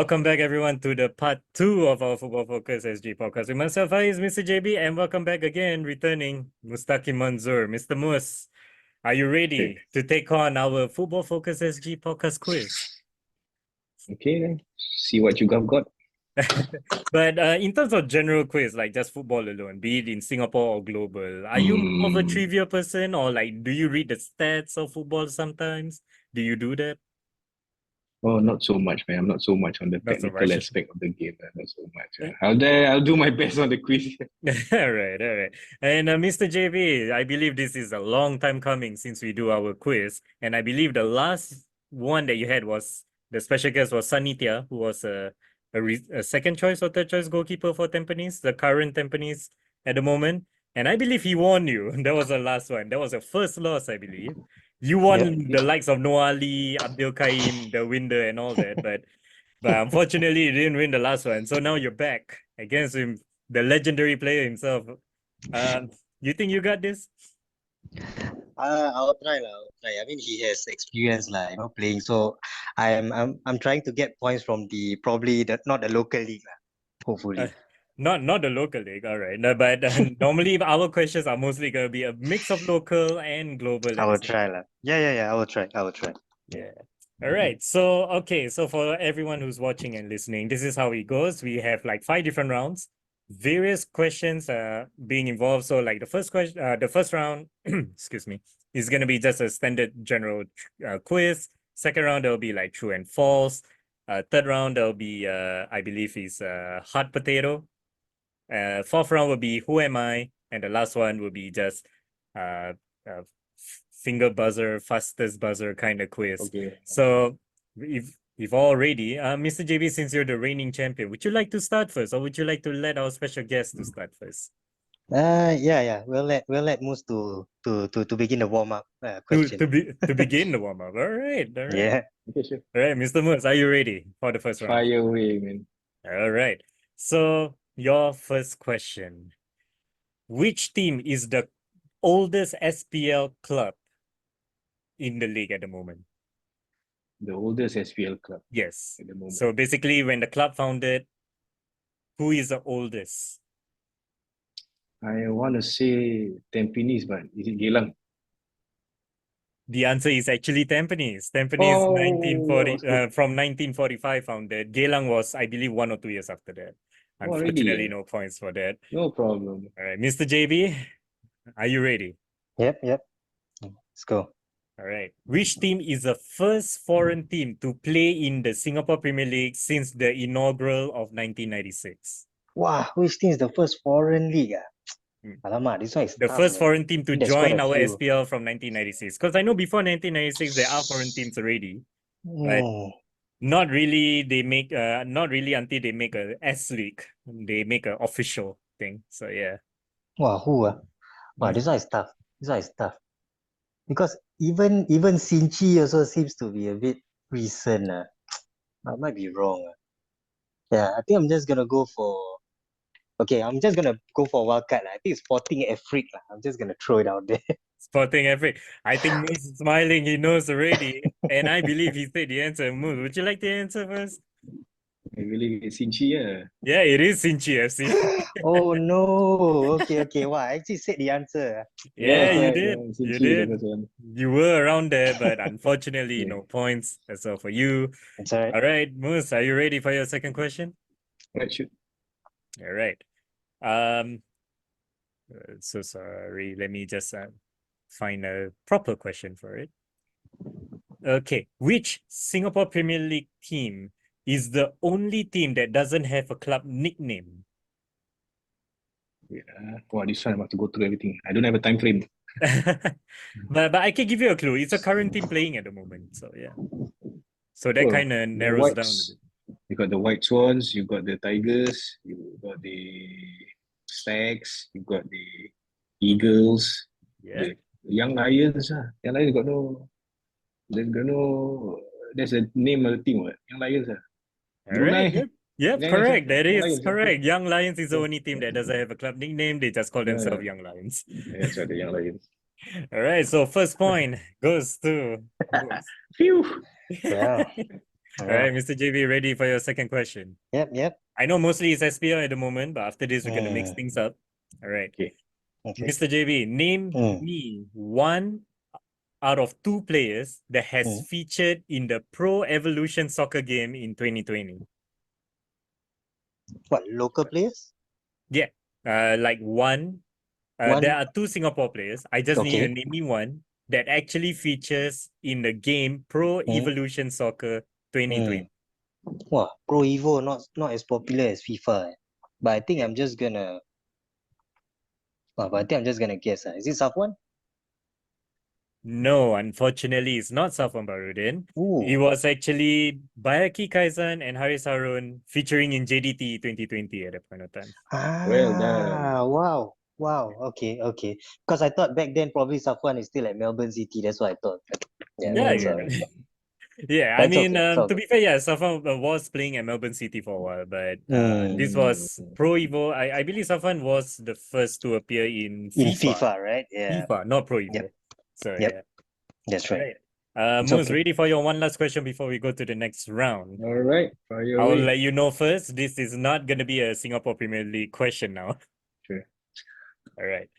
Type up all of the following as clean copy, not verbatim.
Welcome back, everyone, to the part 2 of our Football Focus SG podcast. With myself, I is Mr. JB, and welcome back again, returning Mustaki Manzoor. Mr. Mus, are you ready to take on our Football Focus SG podcast quiz? Okay, then see what you got. But in terms of general quiz, like just football alone, be it in Singapore or global, are you more of a trivia person, or like do you read the stats of football sometimes? Do you do that? Oh, not so much, man. I'm not so much on the Not so technical much. aspect of the game. Not so much. I'll do my best on the quiz. All right. And Mr. JB, I believe this is a long time coming since we do our quiz. And I believe the last one that you had was the special guest was Sanitia, who was a second choice or third choice goalkeeper for Tampines, the current Tampines at the moment. And I believe he won you. That was the last one. That was the first loss, I believe. You won the likes of Noah Ali, Abdul Kaim, the Winder, and all that. But unfortunately, you didn't win the last one. So now you're back against him, the legendary player himself. You think you got this? I'll try. I mean, he has experience, playing. So I'm trying to get points from not the local league, hopefully. Not the local league, all right. No, but normally our questions are mostly gonna be a mix of local and global. I will try, lah. Yeah. I will try. Yeah. All right. So so for everyone who's watching and listening, this is how it goes. We have like 5 different rounds, various questions being involved. So like the first round, excuse me, is gonna be just a standard general quiz. Second round there'll be like true and false. Third round there'll be I believe is hot potato. Fourth round will be who am I, and the last one will be just finger buzzer, fastest buzzer kind of quiz. Okay. So if all ready, Mr. JB, since you're the reigning champion, would you like to start first, or would you like to let our special guest to start first? Yeah. We'll let Moose to begin the warm up question. To begin the warm up. All right. Yeah. Okay, sure. All right, Mr. Moose, are you ready for the first round? Fire away, man. All right. So your first question: which team is the oldest SPL club in the league at the moment? The oldest SPL club. Yes. At the moment. So basically, when the club founded, who is the oldest? I want to say Tampines, but is it Geylang? The answer is actually Tampines. Oh, 1940 from 1945 founded. Geylang was, I believe, 1 or 2 years after that. Unfortunately, no points for that. No problem. All right, Mr. JB, are you ready? Yep. Let's go. All right. Which team is the first foreign team to play in the Singapore Premier League since the inaugural of 1996? Wow, which team is the first foreign league? Alamak, this one is the tough, first man. foreign team to There's join quite a our few. SPL from 1996. Because I know before 1996 there are foreign teams already, but not really. They make not really until they make a S League. They make an official thing. So yeah. Wow, who? Wow, this one is tough. Because even Sinchi also seems to be a bit recent. I might be wrong. Yeah, I think I'm just gonna go for. Okay, I'm just gonna go for wildcard. I think it's Sporting Afrique. I'm just gonna throw it out there. Sporting Afrique. I think Moose is smiling. He knows already, and I believe he said the answer. Moose, would you like to answer first? I believe it's Sinchi, yeah. Yeah, it is Sinchi FC. Oh no! Okay. Wow, I actually said the answer. Yeah, you right, did. yeah, You Sinchi, did. the first one. You were around there, but unfortunately, no points. That's all for you. That's all right. All right, Moose, are you ready for your second question? Right, shoot. All right. So sorry. Let me just find a proper question for it. Okay. Which Singapore Premier League team is the only team that doesn't have a club nickname? Wow, this one I have to go through everything. I don't have a time frame. but I can give you a clue. It's a current team playing at the moment. So yeah. So that kind of narrows down a bit. You got the White Swans, you got the Tigers, you got the Stags, you got the Eagles, the Young Lions. Young Lions got no. There's a name of the team. Young Lions. All right. Yep, correct. That is Lions, correct. Young Lions is the only team that doesn't have a club nickname. They just call themselves Young Lions. That's right, the Young Lions. All right. So first point goes to. Phew. Yeah. All right, Mr. JB, ready for your second question? Yep. I know mostly it's SPL at the moment, but after this, we're going to mix Mm, things up. All right. Okay. okay. Mr. JB, name Mm, me one out of two players that has mm. featured in the Pro Evolution Soccer game in 2020. What, local players? Yeah. Like one. One. There are two Singapore players. I just need you to Okay. name me one that actually features in the game Pro Mm, Evolution Soccer 2020. mm. Wow, Pro Evo not as popular as FIFA. But I think Yeah. I'm just gonna. But I think I'm just gonna guess. Is it Safwan? No, unfortunately, it's not Safwan Barudin. It Ooh. was actually Bayaki Kaizan and Haris Harun featuring in JDT 2020 at that point of time. Well done. Wow. Okay. Because I thought back then probably Safwan is still at Melbourne City. That's what I thought. Yeah, Yeah, that's yeah. all right. Yeah, I But it's mean, okay. It's all to good. be fair, yeah, Safwan was playing at Melbourne City for a while, but this Mm. was Pro Evo. I believe Safwan was the first to appear in In FIFA. FIFA, right? Yeah. FIFA, not Pro Yep. Evo. So Yep. yeah. That's right. Right. It's Moose, okay. ready for your one last question before we go to the next round? All right. Fire I'll away. let you know first. This is not gonna be a Singapore Premier League question now. Sure. All right.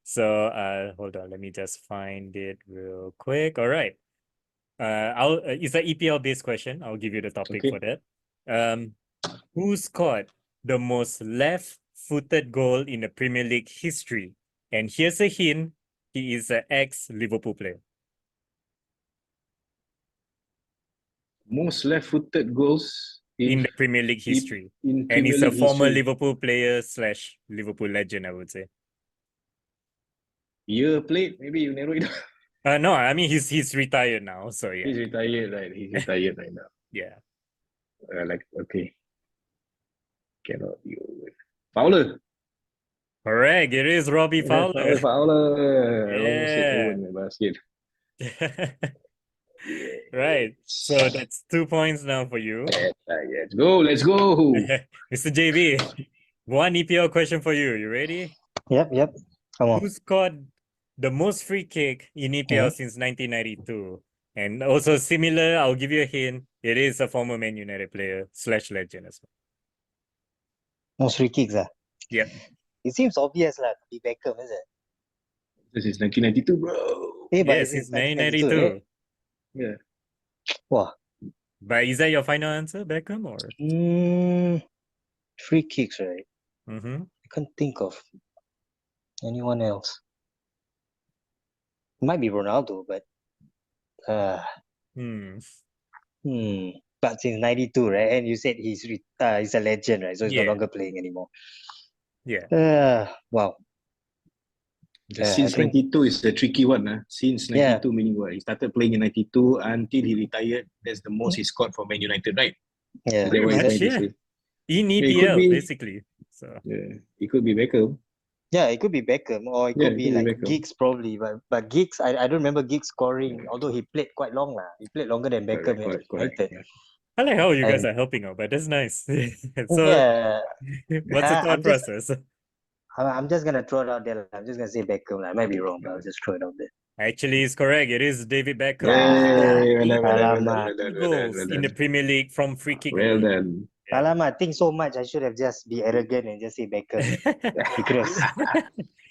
So hold on, let me just find it real quick. All right. It's an EPL based question. I'll give you the topic Okay. for that. Who scored the most left-footed goal in the Premier League history? And here's a hint: he is an ex-Liverpool player. Most left-footed goals In the Premier League history. in And Premier he's a League former history. Liverpool player slash Liverpool legend, I would say. Year played, maybe you narrow it down. No, I mean he's retired now, so yeah. He's retired, right? He's retired right now. Yeah. Okay. Cannot be over. Fowler. Correct. It is Robbie Fowler. Fowler. I almost said Yeah. Owen basket. Yeah. Right. So that's 2 points now for you. Let's go. Let's go. Mr. JB, one EPL question for you. You ready? Yep. Come on. Who scored the most free kick in EPL since 1992? And also similar, I'll give you a hint. It is a former Man United player slash legend as well. Most free kicks, ah. Yep. It seems obvious, lah. To be Beckham, is it? This is 1992, bro. Hey, but Yes, it's it's 1992, 1992. right? Yeah. Wow. But is that your final answer, Beckham, or? Free kicks, right? Mm-hmm. I can't think of anyone else. Might be Ronaldo, but Hmm. But since 92, right? And you said he's a legend, right? So he's no Yeah. longer playing anymore. Yeah. Wow. Since I think 92 is a tricky one. Since 92 Yeah. meaning what? He started playing in 92 until he retired. That's the most he scored for Man United, right? Yeah. Is that Pretty what he's much, trying to yeah. say? In Yeah, it could EPL, be. basically. So Yeah, it could be Beckham. Yeah, it could be Beckham or it Yeah, could it be could be like Beckham. Giggs probably, but Giggs, I don't remember Giggs scoring, although he played quite long lah. He played longer than Beckham at Correct. United. Yeah. I like how you guys And are helping out, but that's nice. So yeah, what's the thought process? I'm just gonna throw it out there. I'm just gonna say Beckham. I might be wrong, but I'll just throw it out there. Actually, it's correct. It is David Beckham. Hey, well done, well done, well done, Alamak. well done, well done, Goals well in the done. Premier League from free kick Well alone. done. Yeah. Alamak, I think so much. I should have just be arrogant and just say Beckham. We could have,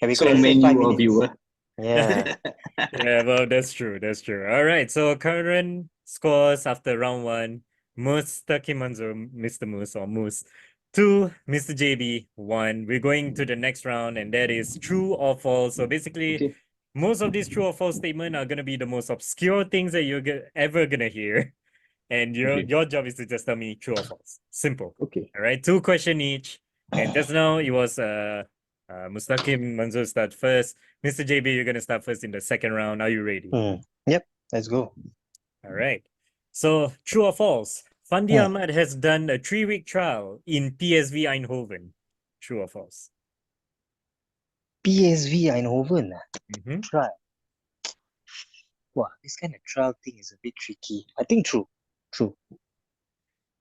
we could So have said 5 menu of minutes. you. Yeah. Yeah, well, that's true. That's true. All right. So current scores after round one: Mustaqim Manzur, Mr. Moose or Moose, 2, Mr. JB, 1. We're going to the next round, and that is true or false. So basically, Okay. most of these true or false statements are gonna be the most obscure things that you're ever gonna hear. And your job is to just tell me true or false. Simple. Okay. All right. 2 questions each. And just now it was Mustaqim Manzur start first. Mr. JB, you're gonna start first in the second round. Are you ready? Yep. Let's go. All right. So true or false? Fandi Ahmad has done a 3-week trial in PSV Eindhoven. True or false? PSV Eindhoven. Mm-hmm. Trial. Wow, this kind of trial thing is a bit tricky. I think true. True.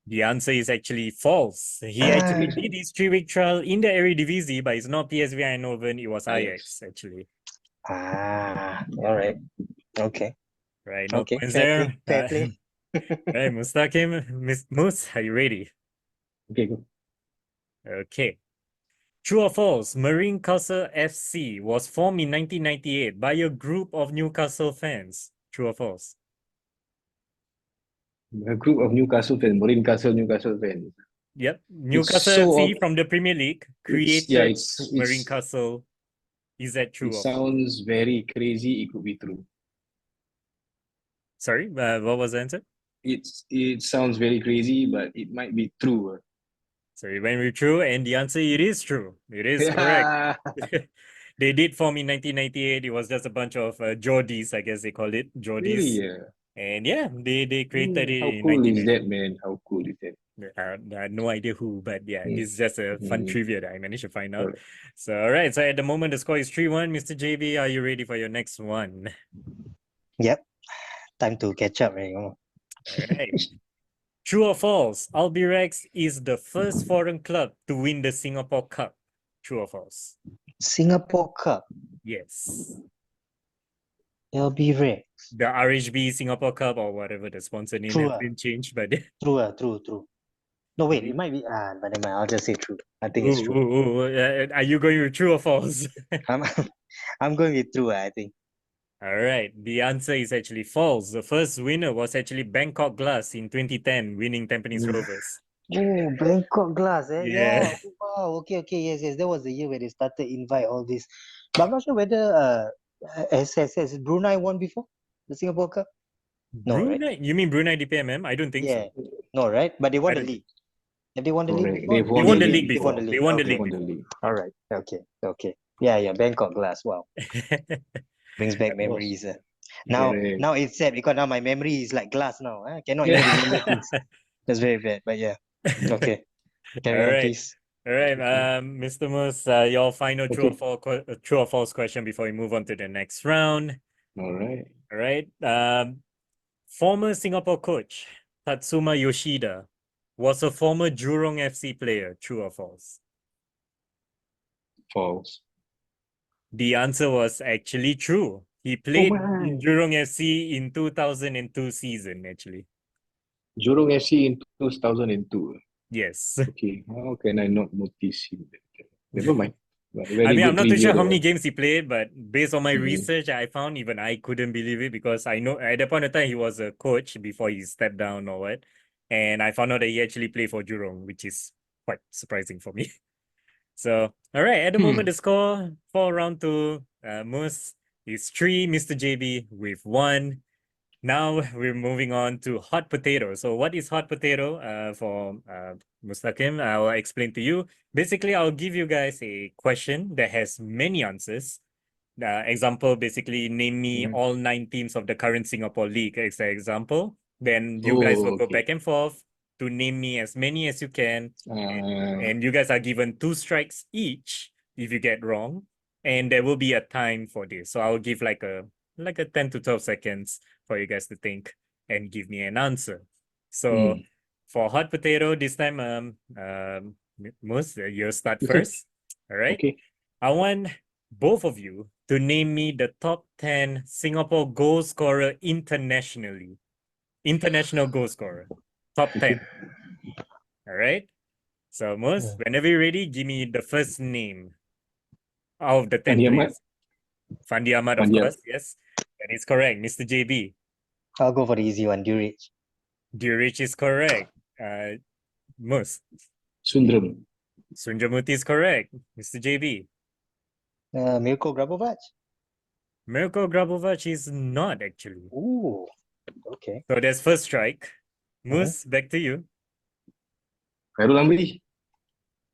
The answer is actually false. He actually did his 3-week trial in the Eredivisie, but it's not PSV Eindhoven. It was Ajax, actually. All right. Okay. Right, no Okay. points Fair there. play. Fair play. Hey, Mustaqim, Miss Mus, are you ready? Okay, go. Okay. True or false? Marine Castle FC was formed in 1998 by a group of Newcastle fans. True or false? A group of Newcastle fans, Newcastle fans. Yep. It's Newcastle so FC from the Premier League created Marine it's Castle. Is that it true or false? sounds very crazy. It could be true. Sorry, what was the answer? It sounds very crazy, but it might be true. So you went with true, and the answer it is true. It is correct. Yeah. They did form in 1998. It was just a bunch of Geordies, I guess they call it Really? Geordies. Yeah. And yeah, they created it How in cool is 1998. that, man? How cool is that? I had no idea who, but yeah, Mm. this is just a fun Mm. trivia that I managed to find out. Alright. So, all right. So at the moment, the score is 3-1. Mr. JB, are you ready for your next one? Yep. Time to catch up, right? All right. True or false? Albirex is the first foreign club to win the Singapore Cup. True or false? Singapore Cup, Yes. LB Rex. The RHB Singapore Cup or whatever the sponsor name True has ah. been changed, but True. No, wait, it might be but never mind. I'll just say true. I think it's true. are you going with true or false? I'm I'm going with true, I think. All right, the answer is actually false. The first winner was actually Bangkok Glass in 2010, winning Tampines Mm. Rovers. Oh, Bangkok Glass, eh? Yeah. Yeah. Wow. Okay. Yes. That was the year where they started invite all this. But I'm not sure whether has Brunei won before the Singapore Cup? No, right? Brunei? You mean Brunei DPMM? I don't think Yeah. so. No, right? But they I won the don't. league. Have they won the league Correct. before? They've They won won the the league league They won before. the They league. won the Okay. They league won the before. league. All right. Okay. Bangkok Glass. Wow. Brings back That was memories. correct. Now it's sad because now my memory is like glass now. I cannot even remember things. That's very bad. But yeah. Okay. All Carry on, right. please. All right, Mr. Moose, your final Okay. true or false question before we move on to the next round. All right. All right. Former Singapore coach Tatsuma Yoshida was a former Jurong FC player. True or false? False. The answer was actually true. He Oh played my. in Jurong FC in 2002 season, actually. Jurong FC in 2002. Yes. Okay. How can I not notice him? Never mind. But I very mean, I'm good not too trivia sure how there. many games he played, but based on my Mhm. research, I found even I couldn't believe it because I know at that point of time he was a coach before he stepped down or what. And I found out that he actually played for Jurong, which is quite surprising for me. So, all right, at the moment, the score for round two, Moose is 3, Mr. JB with 1. Now we're moving on to hot potato. So what is hot potato? For Mustaqim, I will explain to you. Basically, I'll give you guys a question that has many answers. Example, basically, name me Mhm. all 9 teams of the current Singapore League as an example. Then you guys will go Okay. back and forth to name me as many as you can. Uh, And you guys are given 2 strikes each if you get wrong. And there will be a time for this. So I'll give like a 10 to 12 seconds for you guys to think and give me an answer. So for hot potato, this time, Mus, you start Okay. first. All right. Okay. I want both of you to name me the top 10 Singapore goal scorer internationally. International goal scorer. Top 10. All right. So, Mus, Yeah. whenever you're ready, give me the first name out of the 10 Fandi Ahmad. players. Fandi Ahmad, of Fandi course. Yes, that is correct. Mr. JB. I'll go for the easy one, Durich. Durich is correct. Mus. Sundram. Sundramuthi is correct. Mr. JB. Mirko Grabovac. Mirko Grabovac is not actually. Ooh. Okay. So that's first strike. Mus, back to you. Khairul Amri.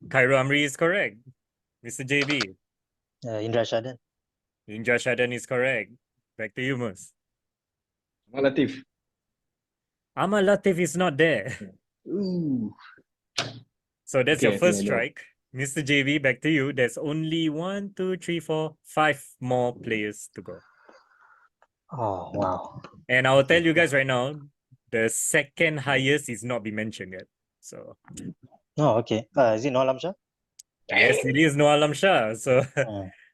Cairo Amri is correct. Mr. JB. Indra Shadan. Indra Shadan is correct. Back to you, Mus. Ahmad Latif. Amal Latif is not there. Ooh. So that's Okay, your I think first I know. strike. Mr. JB, back to you. There's only 1, 2, 3, 4, 5 more players to go. Oh, wow. And I will tell you guys right now, the second highest is not be mentioned yet. So Oh, okay. Is it Noalam Shah? yes, it is Noah Alam Shah. So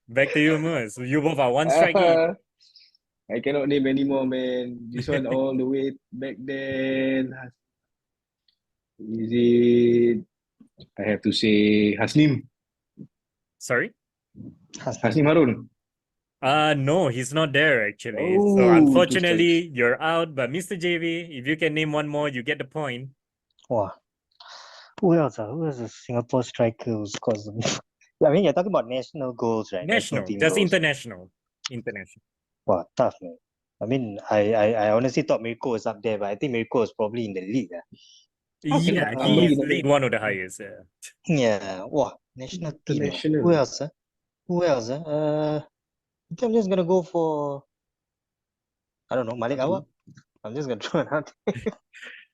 back to you, Mus. You both are 1 strike each. I cannot name anymore, man. This one all the way back then. Is it? I have to say Hasnim. Sorry? Hasnim Harun. No, he's not there actually. So Oh, two strikes. unfortunately, you're out. But Mr. JV, if you can name one more, you get the point. Wow. Who else? Who else is Singapore striker who scores them? I mean, you're talking about national goals, right? National National, team just goals. international. International. Wow, tough, man. I mean, I honestly thought Mirko was up there, but I think Mirko is probably in the league. Yeah, Amri he's not league there. one of the highest. Yeah. Yeah. Wow, national team. International. Who else? Who else? I think I'm just gonna go for, I don't know, Malik Awab. I'm just gonna throw it out.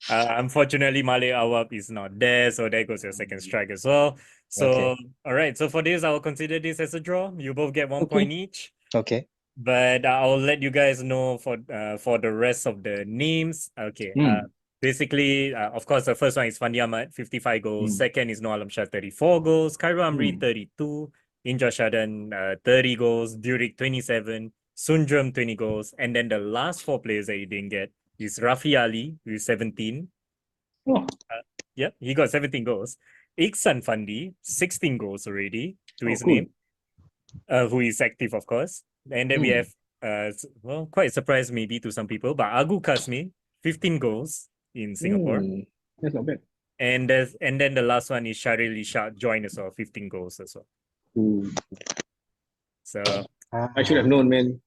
Unfortunately, Malik Awab is not there, so there goes your second strike as well. So, Okay. all right. So for this, I will consider this as a draw. You both get 1 point each. Okay. But I'll let you guys know for the rest of the names. Okay. Basically, of course, the first one is Fandi Ahmad, 55 goals. Second is Noah Alam Shah, 34 goals. Khairul Amri, 32. Indra Shadan, 30 goals. Durik, 27. Sundram, 20 goals. And then the last four players that you didn't get is Rafi Ali with 17. Oh. Yeah, he got 17 goals. Iksan Fandi, 16 goals already to his cool. name, who is active, of course. And then we have, well, quite surprised maybe to some people, but Agu Kasmi, 15 goals in Singapore. That's not bad. And then the last one is Sharil Ishak joined as well, 15 goals as well. So I should have known, man.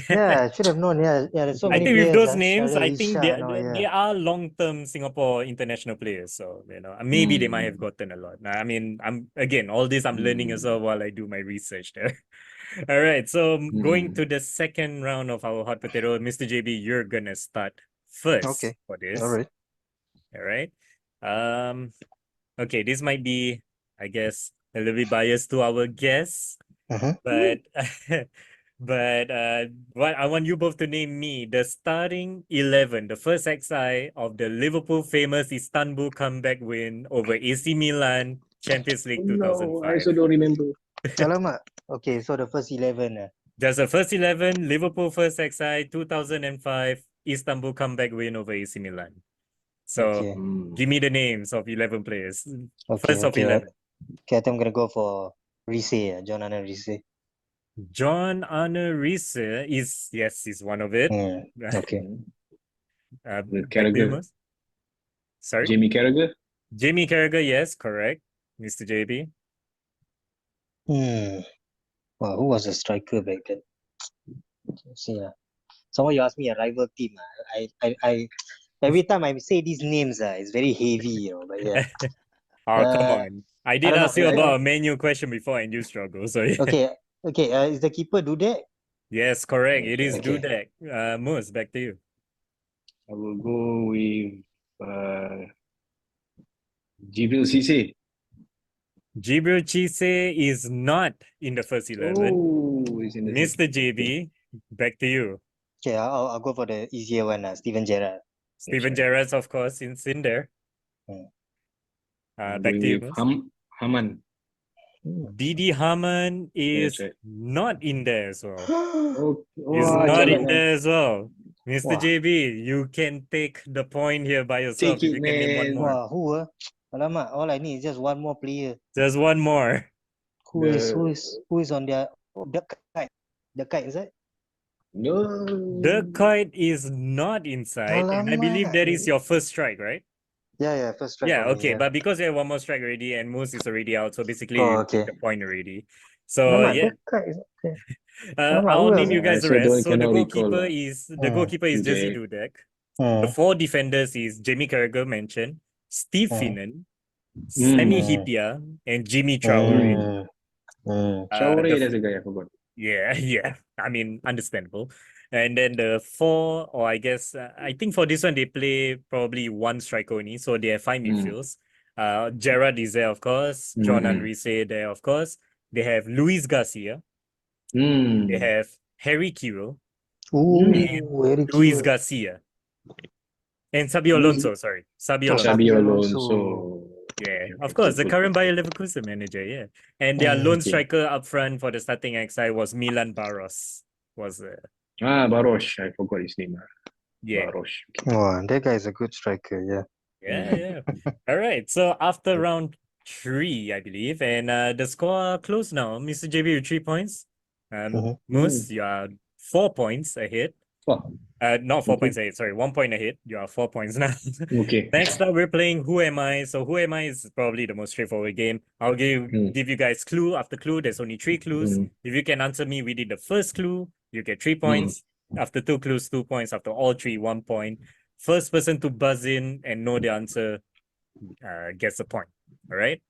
Yeah, I should have known. Yeah, there's so I many think with players. those names, I think Shalisha, they are long-term Singapore international players. So, maybe they might have gotten a lot. I mean, all this I'm learning as well while I do my research there. All right, so going to the second round of our hot potato, Mr. JB, you're gonna start first for this. All right. All right. Okay, this might be, I guess, a little bit biased to our guests, but what I want you both to name me the starting 11, the first XI of the Liverpool famous Istanbul comeback win over AC Milan, Champions League 2005. No, I also don't remember. Alamak. Okay, so the first 11. There's the first 11, Liverpool first XI, 2005, Istanbul comeback win over AC Milan. So, give me the names of 11 players. First of 11. Okay, I think I'm going to go for Rice, John Arne Rice. John Arne Riise is one of it. Okay. Carragher. Sorry? Jamie Carragher? Jamie Carragher, yes, correct. Mr. JB. Wow, who was the striker back then? Let's see. Someone you ask me a rival team. I every time I say these names, it's very heavy, but yeah. Oh, come on. I did ask you about a menu question before and you struggle. So yeah. Okay. Is the keeper Dudek? Yes, correct. It is Dudek. Moose, back to you. I will go with Jibril Cisse. Jibril Cisse is not in the first 11. Mr. JB, back to you. Okay, I'll go for the easier one, Steven Gerrard. Steven Gerrard, of course, is in there. Back to you, Haman. Didi Haman is not in there as well. He's not in there as well. Mr. JB, you can take the point here by yourself if you can name one more. Wow, who? Alamak, all I need is just one more player. Just one more. Who is on their the kite, is it? No. The kite is not inside. And I believe that is your first strike, right? Yeah, first strike. Yeah, okay. But because you have one more strike already and Moose is already out, so basically you take the point already. So yeah. I'll name you guys the rest. So the goalkeeper is Jerzy Dudek. The four defenders is Jamie Carragher mentioned, Steve Finnan, Sami Hyypiä, and Jimmy Traore. Traore, that's a guy I forgot. Yeah. I mean, understandable. And then the four, or I guess, I think for this one, they play probably one striker only. So they have 5 midfields. Gerrard is there, of course. John Riise there, of course. They have Luis Garcia. They have Harry Kewell. Luis Garcia. And Sabio Alonso, sorry. Sabio Alonso. Yeah, of course, the current Bayer Leverkusen manager, yeah. And their lone striker up front for the starting XI was Milan Baros. Was Barosh. I forgot his name. Yeah. Barosh. Okay. Oh, that guy is a good striker. Yeah. Yeah. All right. So after round 3, I believe, and the score closed now. Mr. JB with 3 points. Moose, you are 4 points ahead. Wow. Not 4 Okay. points ahead. Sorry, 1 point ahead. You are 4 points now. Okay. Next up, we're playing Who Am I? So Who Am I is probably the most straightforward game. I'll give you guys clue after clue. There's only 3 clues. If you can answer me within the first clue, you get 3 points. After 2 clues, 2 points. After all 3, 1 point. First person to buzz in and know the answer gets a point. All right.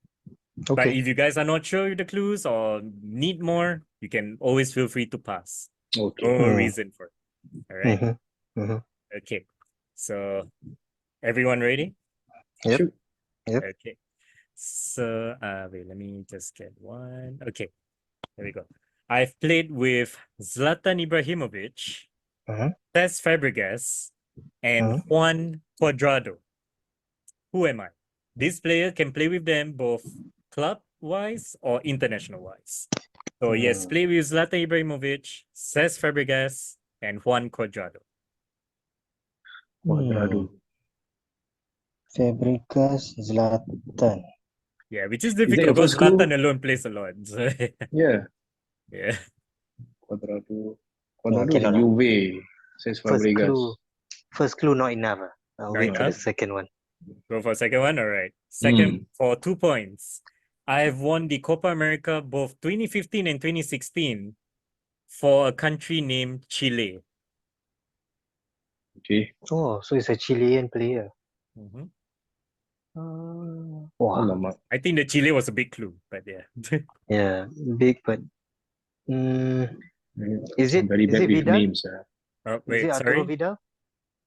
But Okay. if you guys are not sure with the clues or need more, you can always feel free to pass. Okay. No reason for it. All right. Okay. So everyone ready? Yep. Shoot. Yep. Okay. So wait, let me just get one. Okay. There we go. I've played with Zlatan Ibrahimovic, Cesc Fabregas, and Juan Cuadrado. Who am I? This player can play with them both club-wise or international-wise. So yes, play with Zlatan Ibrahimovic, Cesc Fabregas, and Juan Cuadrado. Cuadrado. Fabregas, Zlatan. Yeah, which is that difficult your because first clue? Zlatan alone plays a lot. So, Yeah. yeah. Cuadrado. No, Cuadrado cannot and lah. Juve. Says Fabregas. First clue not enough. I'll Not wait for the enough? second one. Go for second one. All right. Second for 2 points. I have won the Copa America both 2015 and 2016 for a country named Chile. Okay. Oh, so it's a Chilean player. Wow. Alamak. I think the Chile was a big clue, but yeah. Yeah, big, but is I'm it very bad with Vidal? names. Oh, Is wait, it Arturo sorry. Vidal?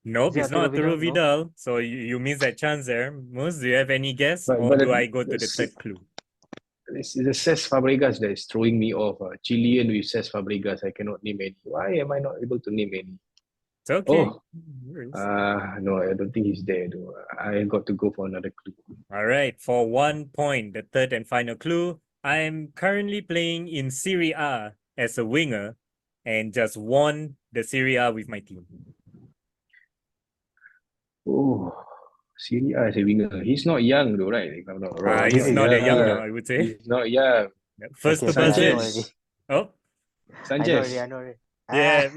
Nope, Is it it's not Arturo Arturo Vidal? No? Vidal. So you missed that chance there. Moose, do you have any guess? But- Or but do the- I go to the the- third clue? It's the Cesc Fabregas that is throwing me off. Chilean with Cesc Fabregas. I cannot name any. Why am I not able to name any? It's okay. Oh, no, I don't think he's there though. I got to go for another clue. All right, for 1 point, the third and final clue. I am currently playing in Serie A as a winger and just won the Serie A with my team. Oh, Serie A as a winger. He's not young though, right? If I'm not wrong. He's not that young now, I would say. He's not young. First Okay, to buzz in. Sanchez. Oh, Sanchez. I know already. yeah.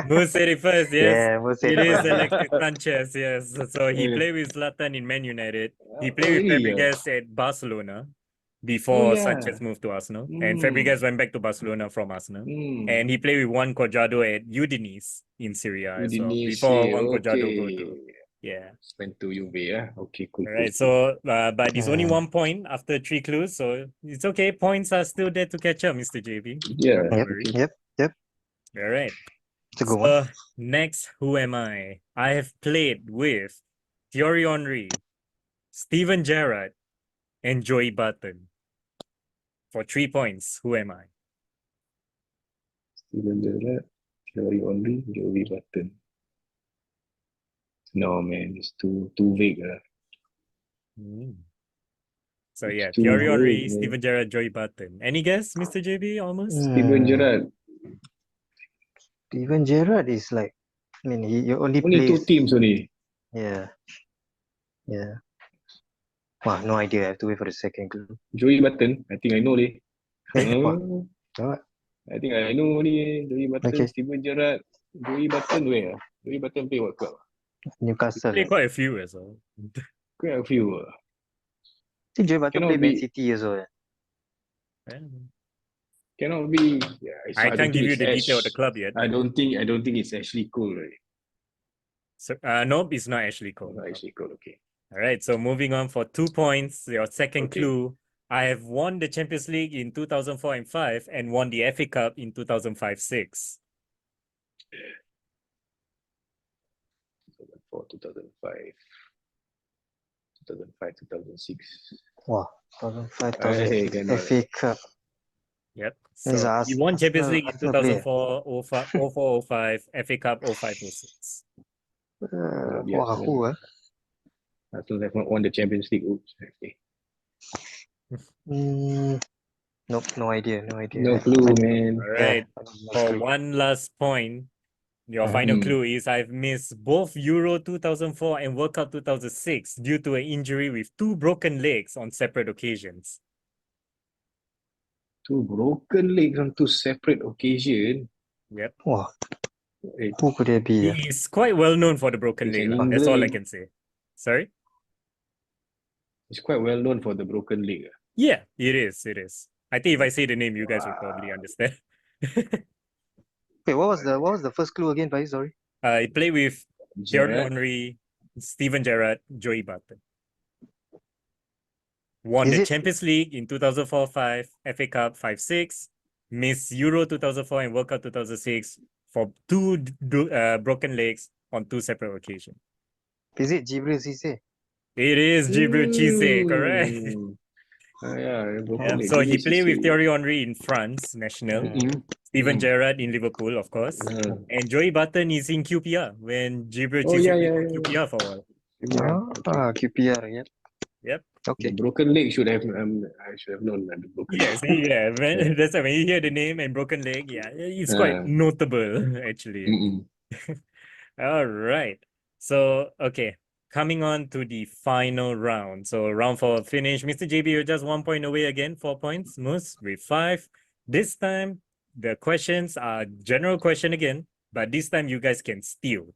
Moose said it first, yes. Yeah, Moose said It it is first, yeah. Alexis Sanchez, yes. So he Yeah. played with Zlatan in Man United. He Oh, played with really? Fabregas at Barcelona before Oh, yeah. Sanchez moved to Arsenal. And Fabregas went back to Barcelona from Arsenal. And he played with Juan Cuadrado at Udinese in Syria as well. Udinese, Before Juan Cuadrado go okay. to, yeah. Went to Juve, Okay, cool. All right, so but it's only 1 point after 3 clues, so it's okay. Points are still there to catch up, Mr. JB. Yeah. Don't Yep, worry. yep. All right. It's a good one. So next, who am I? I have played with Thierry Henry, Steven Gerrard, and Joey Barton. For 3 points, who am I? Steven Gerrard, Thierry Henry, Joey Barton. No, man, it's too vague. So yeah, too Thierry Henry, vague, man. Steven Gerrard, Joey Barton. Any guess, Mr. JB? Almost. Steven Gerrard. Steven Gerrard is like, I mean, he only Only plays. 2 teams only. Yeah. Wow, no idea. I have to wait for the second clue. Joey Barton, I think I know. What? I think I know ni. Joey Barton, Okay. Steven Gerrard. Joey Barton where? Joey Barton play what club? Newcastle. Play quite a few as well. Quite a few. I think Joey Barton Cannot play Man be- City as well. Cannot be. Yeah, I don't can't give think you it's the detail of the club yet. I don't think it's Ashley Cole. Right? So, nope, it's not Ashley Cole. Not Ashley Cole. Okay. All right, so moving on for 2 points, your second Okay. clue. I have won the Champions League in 2004 and 5 and won the FA Cup in 2005-6. 2004, 2005, 2006. Wow, 2005, Hey, 2006 cannot. FA Cup. Yep. This is So you won Champions League in Arsenal player. 2004, 04, 05, FA Cup 05, 06. Wow, who? Arsenal have not won the Champions League. Oops. Okay. Nope, no idea. No clue, man. All right. No For clue. one last point, Your final Mm. clue is I've missed both Euro 2004 and World Cup 2006 due to an injury with 2 broken legs on separate occasions. 2 broken legs on 2 separate occasions. Yep. Wah, Eh, who could it be? He is quite well known for the broken He's leg. an That's all I England. can say. Sorry? He's quite well known for the broken leg. Yeah, it is. It is. I think if I say the name, you guys will probably understand. Wait, what was the first clue again, Faiz? Sorry. He played with Thierry Gerrard. Henry, Steven Gerrard, Joey Barton. Won Is the it- Champions League in 2004-5, FA Cup 5-6, missed Euro 2004 and World Cup 2006 for 2 broken legs on 2 separate occasions. Is it Jibril Cisse? It is Djibril Cisse, correct? Mm. Yeah, broken Yeah, leg. so he Djibril played with Cisse. Thierry Henry in France national, Mm. Steven Mm. Gerrard in Liverpool, of course, Mm. and Joey Barton is in QPR when Djibril Oh, Cisse yeah, played yeah, for yeah. QPR for a while. Yeah, okay. QPR, yeah. Yep. Okay. The broken leg should have I should have known that the broken Yes, leg. yeah. Yeah. That's why when you hear the name and broken leg, yeah, it's quite Ah. notable actually. Mm-mm. All right. So, okay, coming on to the final round. So, round 4 finish. Mr. JB, you're just 1 point away again, 4 points. Moose with 5. This time, the questions are general question again, but this time you guys can steal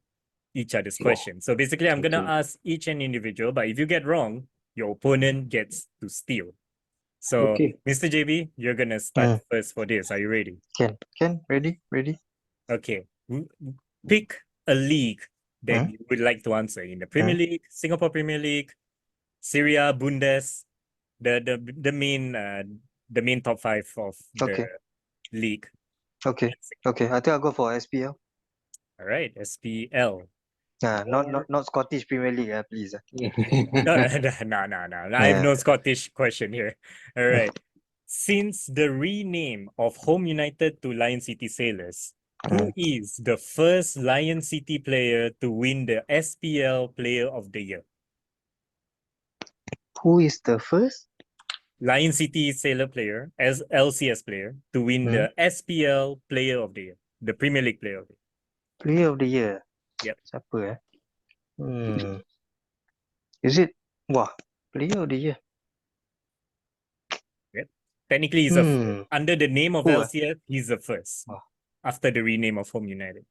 each other's Oh, question. So, basically, I'm going to okay. ask each an individual, but if you get wrong, your opponent gets to steal. So, Okay. Mr. JB, you're going to start first for this. Are you ready? Can, ready? Okay. Pick a league that you would like to answer in the Premier League, Singapore Premier League, Syria, Bundes, the main top 5 of the league. Okay. I think I'll go for SPL. All right, SPL. Not Scottish Premier League, please. No. I have no Scottish question here. All right. Since the rename of Home United to Lion City Sailors, who is the first Lion City player to win the SPL Player of the Year? Who is the first? Lion City Sailor player, as LCS player, to win the SPL Player of the Year, the Premier League Player of the Year. Player of the Year. Yep. Siapa Is it? Wah, Player of the Year. Yep. Technically, he's under the name of Who, LCS, he's the first Wow. after the rename of Home United.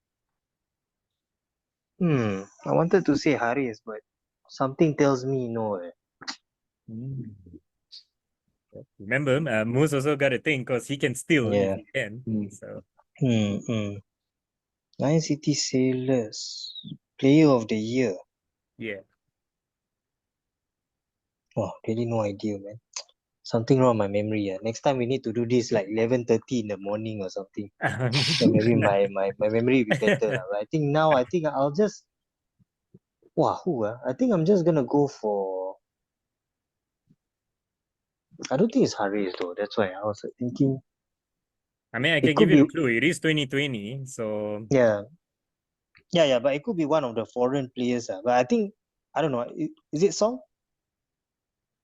I wanted to say Haris, but something tells me no. Remember, Moose also got a thing because he can steal if he can. So Lion City Sailors. Player of the Year. yeah. Oh, really no idea, man. Something wrong with my memory. Next time we need to do this like 11:30 in the morning or something. So maybe my memory will be better. But I think I'll just who? I think I'm just gonna go for. I don't think it's Haris though. That's why I was thinking. I mean, I It can could give you be- a clue. It is 2020, so Yeah, but it could be one of the foreign players. But I think I don't know. Is it Song?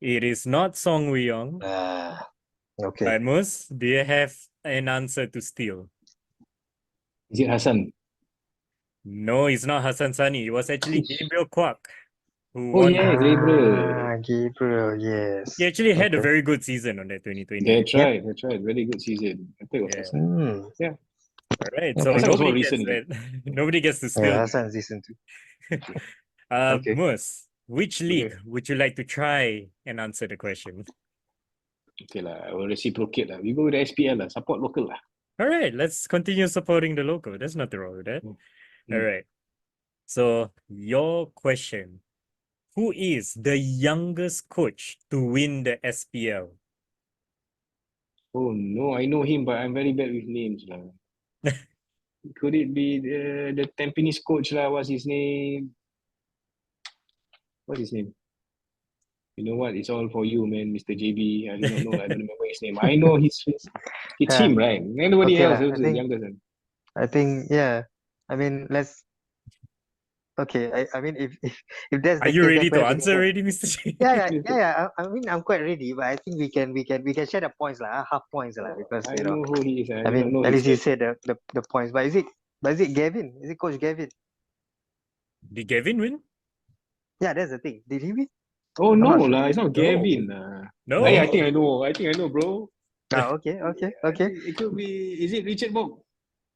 it is not Song Woo-young. Okay. But Moose, do you have an answer to steal? Is it Hassan? No, it's not Hassan Sani. It was actually Gabriel Kwak who Oh won. yeah, Gabriel. Gabriel, yes. He actually had a very good season on that 2020. That's right. Very good season. I think it was Yeah. Hassan. Yeah. All right. So Hassan was more nobody gets recently. that. Nobody gets to steal. Yeah, Hassan's listen to. Okay. Moose, which league would you like to try and answer the question? Okay lah, I will reciprocate lah. We go with the SPL lah. Support local lah. All right, let's continue supporting the local. There's nothing wrong with that. All right. So your question: who is the youngest coach to win the SPL? Oh no, I know him, but I'm very bad with names lah. Could it be the Tampines coach lah? What's his name? You know what? It's all for you, man, Mr. JB. I do not know. I don't remember his name. I know it's him, right? Nobody Okay else. lah, It was the youngest one. I think I mean let's. Okay, I mean if that's Are the you case, ready then to perhaps we answer can- already, Mr. J? Yeah. I mean I'm quite ready, but I think we can share the points lah, half points lah, because I know who he is. I mean at least you said the points. But is it But is it Gavin? Is it Coach Gavin? Did Gavin win? Yeah, that's the thing. Did he win? Oh I'm no not sure. lah, it's not No. Gavin. I No. think I know. I think I know, bro. Okay. It could be. Is it Richard Bog?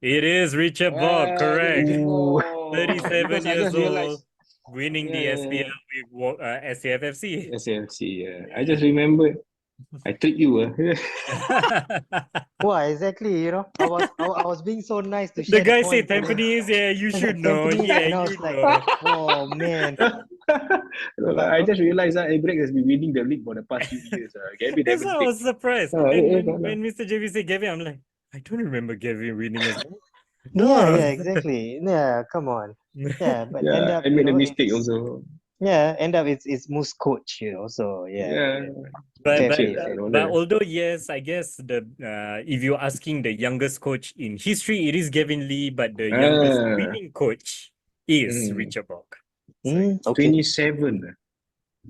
It is Richard Bog, correct. Richard Ooh. Bog. 37 Because I years just realized. old, winning the Yeah, SPL with SAFFC. SFC. Yeah. I just remembered. I tricked you. Well, exactly. I was being so nice to The share the guy said points. Tampines, yeah, you I should said know. Tampines, Yeah, and I you was like, know. oh man. But I just realized that Ebrek has been winning the league for the past few years. Gavin That's haven't why I picked. was surprised. Ah, And eh, eh, when Mr. JV said Gavin, I'm like, I don't remember Gavin winning as well. Yeah, No. exactly. Yeah, come on. Yeah, but end Yeah, up, I made a mistake also. it's Moose coach, so yeah. Yeah, But but Fair Richard, play, fair no play. but wonder. although yes, I guess the if you're asking the youngest coach in history, it is Gavin Lee, but the youngest Ah, winning coach is mm, Richard Bok. So yeah. Okay. 27.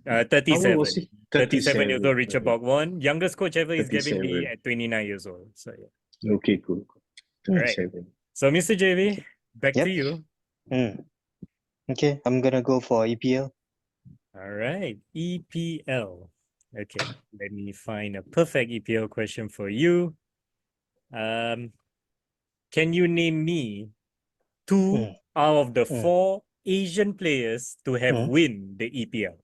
How old was 37. he? 37 years 37. old, Richard Bok won. Youngest coach ever is Gavin Lee 37. at 29 years old. So yeah. Okay, cool. All right. 37. So Mr. JV, back to Yep. you. Okay, I'm gonna go for EPL. All right. EPL. Okay. Let me find a perfect EPL question for you. Can you name me two Mm, out of the mm, 4 Asian players to have mm. win the EPL?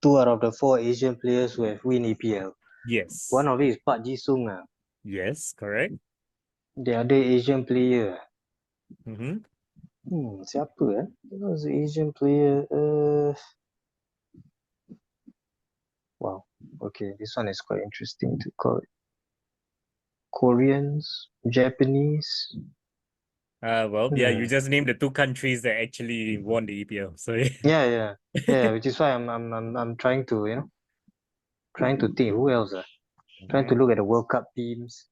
2 out of the 4 Asian players who have win EPL. Yes. One of it is Pak Jisung. Yes, correct. The other Asian player. Mm-hmm. Siapa? Who was the Asian player? Wow. Okay, this one is quite interesting to call it. Koreans, Japanese. Well, yeah, you just named the 2 countries that actually won the EPL. So Yeah. Which is why I'm trying to trying to think who else. Trying to look at the World Cup teams,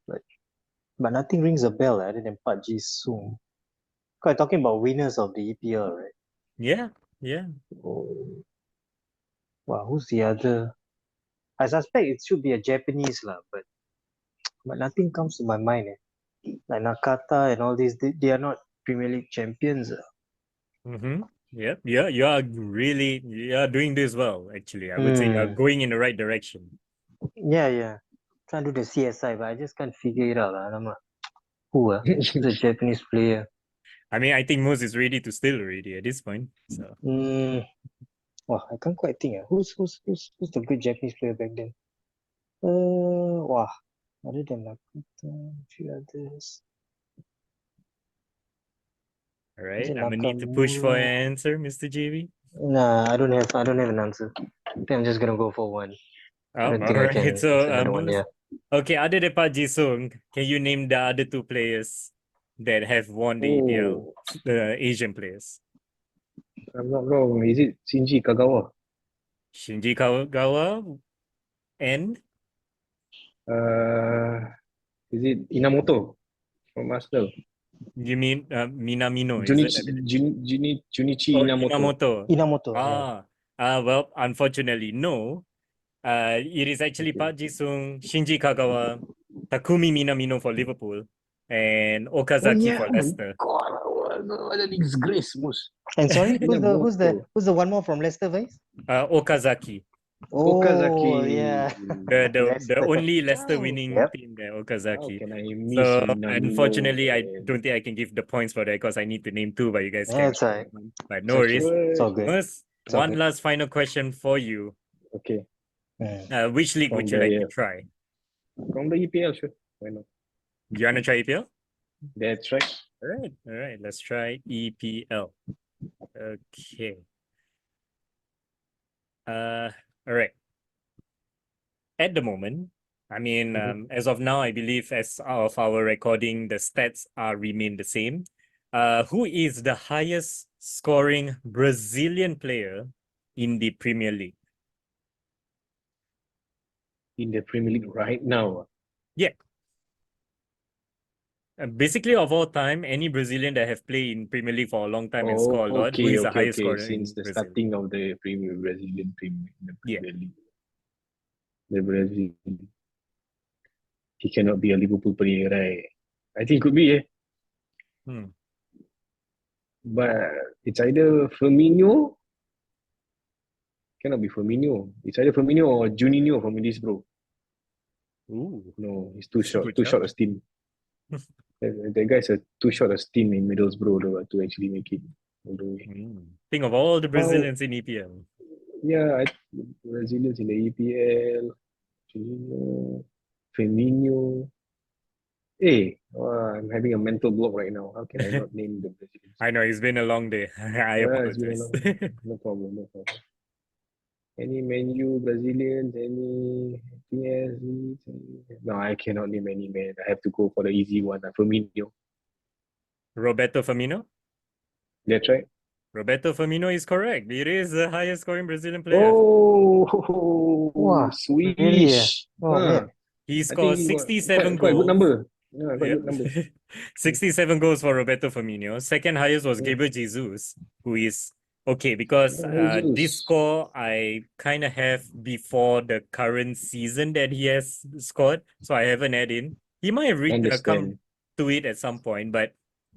but nothing rings a bell other than Pak Ji-sung. Because talking about winners of the EPL, right? yeah. Oh, wow, who's the other? I suspect it should be a Japanese lah, but nothing comes to my mind. Like Nakata and all these, they are not Premier League champions. Mm-hmm. Yep. Yeah, you are doing this well, actually. I would say you're going in the right direction. Yeah. Trying to do the CSI, but I just can't figure it out. Alamak. Who? The Japanese player. I mean, I think Moose is ready to steal already at this point. So Wow, I can't quite think. Who's the good Japanese player back then? Wow. Other than Nakata, a few others. all Is right. it I'm gonna need to push for an Nakamura? answer, Mr. JV. Nah, I don't have an answer. I think I'm just gonna go for one. I Oh, don't all think I right. can So it's another one, Moose, yeah. okay, other than Pak Jisung, can you name the other 2 players that have won the EPL, Oh, the Asian players? I'm not wrong. Is it Shinji Kagawa? Shinji Kagawa and Uh, is it Inamoto from Arsenal? you mean Minamino, is it? Junichi Oh, Inamoto. Inamoto. Inamoto, yeah. Well, unfortunately, no. It is actually Okay. Park Ji-sung, Shinji Kagawa, Takumi Minamino for Liverpool, and Oh Okazaki yeah, for oh my Leicester. god, what a disgrace, Mus. And sorry, Inamoto. who's the one more from Leicester, Vice? Okazaki, Oh yeah. the Leicester. only Leicester How, winning Yep. team there, how Okazaki. can I miss So Minamino, unfortunately, I man? don't think I can give the points for that because I need to name 2, but you guys Yeah, can. it's alright. But It's no okay. worries. It's all What? good. First, It's all one good. last final question for you. Okay, Which league would from you like to the try? EPL, sure. Why not? Do you want to try EPL? That's right. All right. Let's try EPL. Okay. All right. At the moment, I mean, as of now, I believe as of our recording, the stats are remain the same. Who is the highest scoring Brazilian player in the Premier League? In the Premier League right now. Yeah. Basically, of all time, any Brazilian that have played in Premier League for a long time and score a lot, who is the highest scorer Since in the Brazil? starting of the Brazilian Premier, the Yeah. Premier League. The Brazil. he cannot be a Liverpool player, right? I think could be, Hmm. but it's either Firmino. Cannot be Firmino. It's either Firmino or Juninho from Middlesbrough. Ooh, No, he's too short. good Too job. short a stint. The guy's a too short a stint in Middlesbrough though, to actually make it all the way. Think of all the How? Brazilians in EPL. Yeah, Brazilians in the EPL. Juninho, Firmino. Hey, I'm having a mental block right now. How can I not name the Brazilians? I know it's been a long day. I It's been a apologize. long. No problem. No problem. Any Man U Brazilians? Any PSG? No, I cannot name any, man. I have to go for the easy one. Firmino. Roberto Firmino. That's right. Roberto Firmino is correct. It is the highest scoring Brazilian player. Oh, Really? swish. Oh man. He I think scored he got 67 quite a good goals. number. Yeah, quite a Yep. good number. 67 goals for Roberto Firmino. Second highest was Mm. Gabriel Jesus, who is okay because Oh, this Jesus. score I kind of have before the current season that he has scored, so I haven't added in. He might have come Understand. to it at some point, but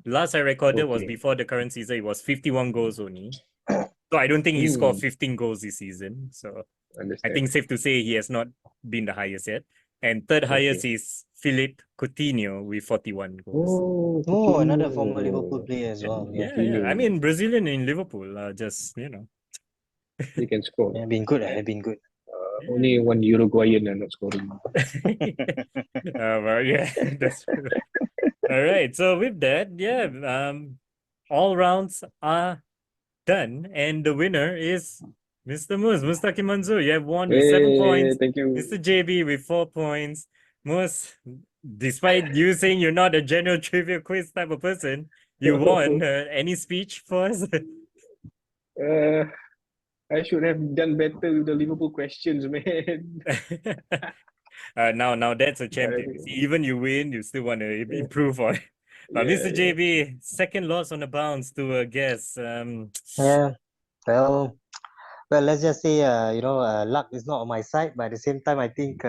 last I recorded was Okay. before the current season. It was 51 goals only. So I don't think he scored 15 goals this season. So I Understand. think safe to say he has not been the highest yet. And third highest is Philippe Coutinho with 41 goals. Oh, another former Liverpool player as well. Yeah. Yeah. I mean, Brazilian in Liverpool are just, They can score. Have been good. Have been good. Only one Uruguayan are not scoring. Well, yeah, that's true. All right. So with that, all rounds are done, and the winner is Mr. Mustaki Manzoor. You have won with 7 points. Thank you. Mr. JB with 4 points. Mus, despite you saying you're not a general trivia quiz type of person, you won. Any speech for us? I should have done better with the Liverpool questions, man. Now that's a champion. See, even you win, you still want to improve on it. But Mr. JB, second loss on the bounce to a guess. Yeah. Well, let's just say, luck is not on my side, but at the same time, I think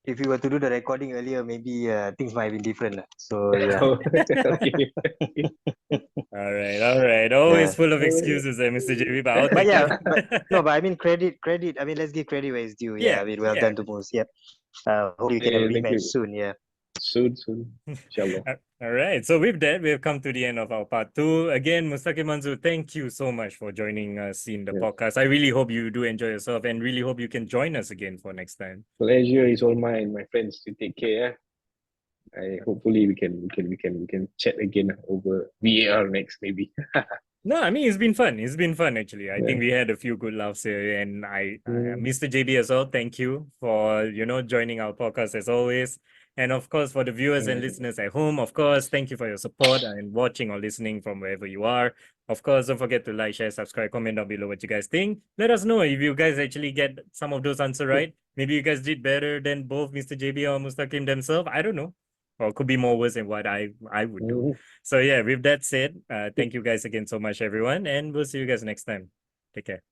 if you were to do the recording earlier, maybe things might have been different. So yeah. Okay. All right. Always full of excuses there, Mr. JB, but I'll But take yeah, it. but I mean credit. I mean, let's give credit where it's due. Yeah, I mean, well done to Moose. Yeah. Hope you can have a Thank rematch you. soon. Yeah. Soon. Inshallah. All right. So with that, we've come to the end of our part 2. Again, Mustaki Manzoor, thank you so much for joining us in the podcast. I really hope you do enjoy yourself and really hope you can join us again for next time. Pleasure is all mine, my friends. To take care. Hopefully we can chat again over VAR next maybe. No, I mean, it's been fun. It's been fun, actually. I think we had a few good laughs here. And Mr. JB as well, thank you for, joining our podcast as always. And of course, for the viewers and listeners at home, of course, thank you for your support and watching or listening from wherever you are. Of course, don't forget to like, share, subscribe, comment down below what you guys think. Let us know if you guys actually get some of those answers right. Maybe you guys did better than both Mr. JB or Mustaqim themselves. I don't know. Or could be more worse than what I would do. So yeah, with that said, thank you guys again so much, everyone, and we'll see you guys next time. Take care.